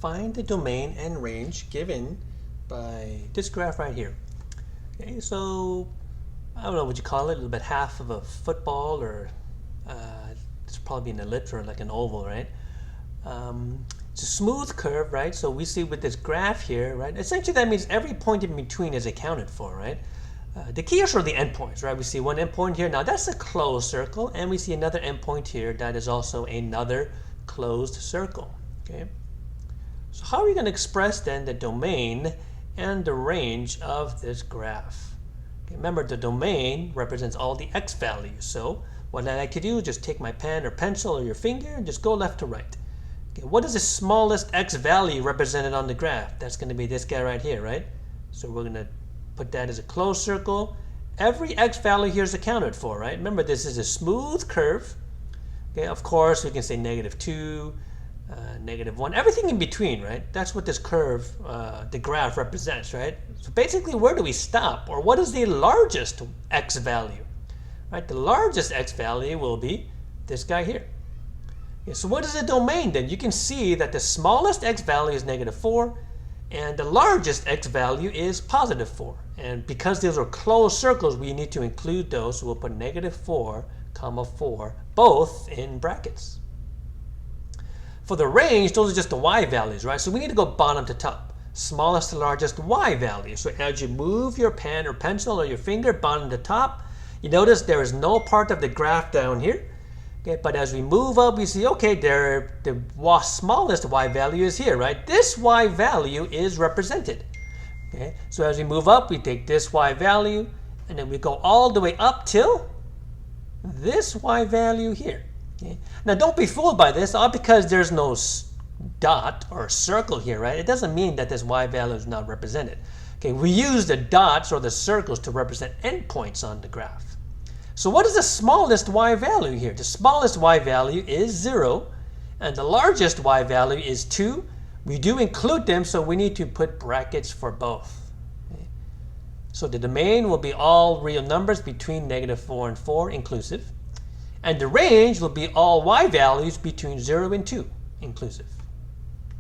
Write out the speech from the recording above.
find the domain and range given by this graph right here. Okay, so I don't know what you call it, a little bit half of a football, or it's probably an ellipse or like an oval, right? It's a smooth curve, right? So we see with this graph here, right? Essentially that means every point in between is accounted for, right? The key are sort of the endpoints, right? We see one endpoint here. Now that's a closed circle, and we see another endpoint here that is also another closed circle. Okay. So how are we going to express then the domain and the range of this graph? Okay, remember, the domain represents all the x values. So what I like to do is just take my pen or pencil or your finger and just go left to right. Okay, what is the smallest x value represented on the graph? That's going to be this guy right here, right? So we're going to put that as a closed circle. Every x value here is accounted for, right? Remember, this is a smooth curve. Okay, of course, we can say -2, -1, everything in between, right? That's what this curve, the graph represents, right? So basically, where do we stop? Or what is the largest x value? Right? The largest x value will be this guy here. Okay, so what is the domain then? You can see that the smallest x value is -4, and the largest x value is +4. And because these are closed circles, we need to include those. So we'll put -4, 4, both in brackets. For the range, those are just the y values, right? So we need to go bottom to top. Smallest to largest y value. So as you move your pen or pencil or your finger bottom to top, you notice there is no part of the graph down here. Okay, but as we move up, we see, okay, the smallest y value is here, right? This y value is represented. Okay, so as we move up, we take this y value, and then we go all the way up till this y value here. Okay? Now don't be fooled by this. All because there's no dot or circle here, right? It doesn't mean that this y value is not represented. Okay, we use the dots or the circles to represent endpoints on the graph. So what is the smallest y value here? The smallest y value is 0, and the largest y value is 2. We do include them, so we need to put brackets for both. Okay? So the domain will be all real numbers between -4 and 4 inclusive. And the range will be all y values between 0 and 2 inclusive.